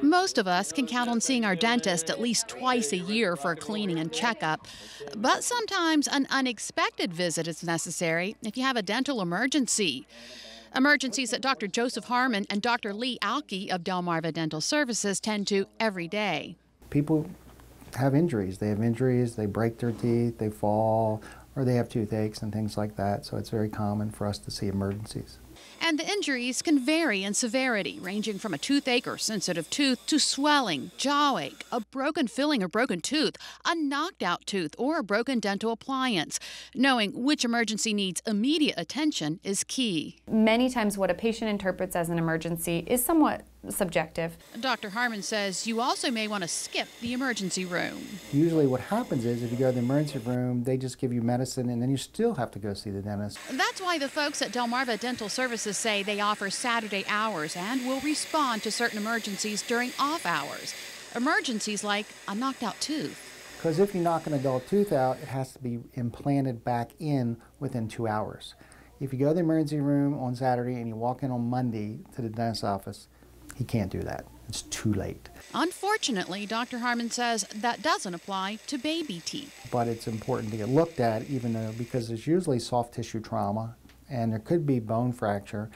Most of us can count on seeing our dentist at least twice a year for a cleaning and checkup, but sometimes an unexpected visit is necessary if you have a dental emergency. Emergencies that Dr. Joseph Harmon and Dr. Lee Alke of Delmarva Dental Services tend to every day. People have injuries. They have injuries, they break their teeth, they fall, or they have toothaches and things like that, so it's very common for us to see emergencies. And the injuries can vary in severity, ranging from a toothache or sensitive tooth to swelling, jaw ache, a broken filling or broken tooth, a knocked out tooth, or a broken dental appliance. Knowing which emergency needs immediate attention is key. Many times what a patient interprets as an emergency is somewhat subjective. Dr. Harmon says you also may want to skip the emergency room. Usually what happens is if you go to the emergency room, they just give you medicine and then you still have to go see the dentist. That's why the folks at Delmarva Dental Services say they offer Saturday hours and will respond to certain emergencies during off hours. Emergencies like a knocked out tooth. Because if you knock an adult tooth out, it has to be implanted back in within 2 hours. If you go to the emergency room on Saturday and you walk in on Monday to the dentist's office, he can't do that. It's too late. Unfortunately, Dr. Harmon says that doesn't apply to baby teeth. But it's important to get looked at, even though, because there's usually soft tissue trauma and there could be bone fracture.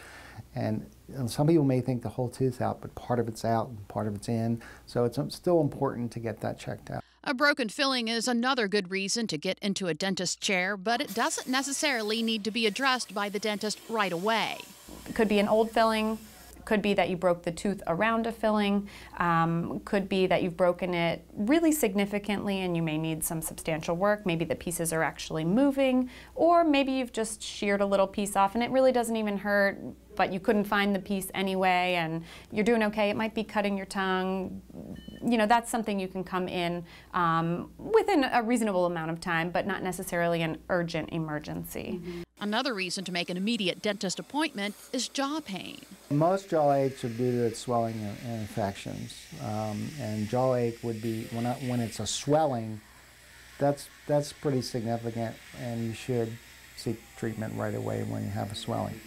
And some people may think the whole tooth's out, but part of it's out and part of it's in. So it's still important to get that checked out. A broken filling is another good reason to get into a dentist's chair, but it doesn't necessarily need to be addressed by the dentist right away. It could be an old filling. Could be that you broke the tooth around a filling, could be that you've broken it really significantly and you may need some substantial work. Maybe the pieces are actually moving, or maybe you've just sheared a little piece off and it really doesn't even hurt, but you couldn't find the piece anyway and you're doing okay. It might be cutting your tongue. You know, that's something you can come in within a reasonable amount of time, but not necessarily an urgent emergency. Another reason to make an immediate dentist appointment is jaw pain. Most jaw aches are due to swelling and infections. And jaw ache would be, when it's a swelling, that's pretty significant and you should seek treatment right away when you have a swelling.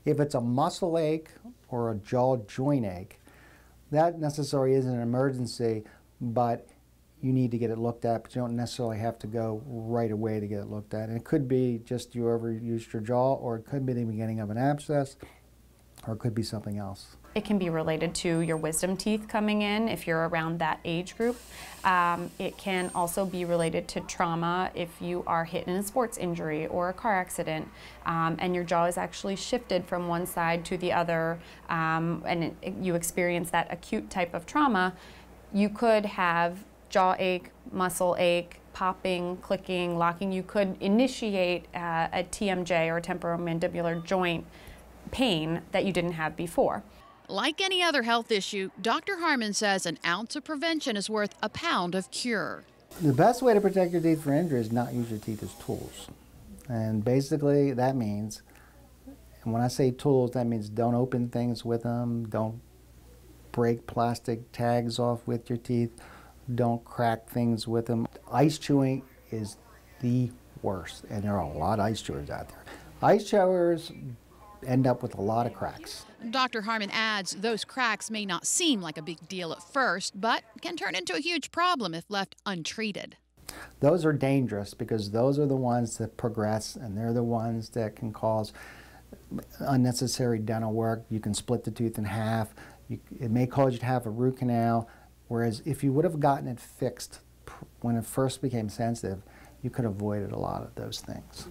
If it's a muscle ache or a jaw joint ache, that necessarily isn't an emergency, but you need to get it looked at, but you don't necessarily have to go right away to get it looked at. And it could be just you overused your jaw, or it could be the beginning of an abscess, or it could be something else. It can be related to your wisdom teeth coming in if you're around that age group. It can also be related to trauma if you are hit in a sports injury or a car accident and your jaw is actually shifted from one side to the other and you experience that acute type of trauma. You could have jaw ache, muscle ache, popping, clicking, locking. You could initiate a TMJ or temporomandibular joint pain that you didn't have before. Like any other health issue, Dr. Harmon says an ounce of prevention is worth a pound of cure. The best way to protect your teeth from injury is not use your teeth as tools. And basically that means, and when I say tools, that means don't open things with them, don't break plastic tags off with your teeth, don't crack things with them. Ice chewing is the worst, and there are a lot of ice chewers out there. Ice chewers end up with a lot of cracks. Dr. Harmon adds those cracks may not seem like a big deal at first, but can turn into a huge problem if left untreated. Those are dangerous because those are the ones that progress, and they're the ones that can cause unnecessary dental work. You can split the tooth in half. It may cause you to have a root canal, whereas if you would have gotten it fixed when it first became sensitive, you could have avoided a lot of those things.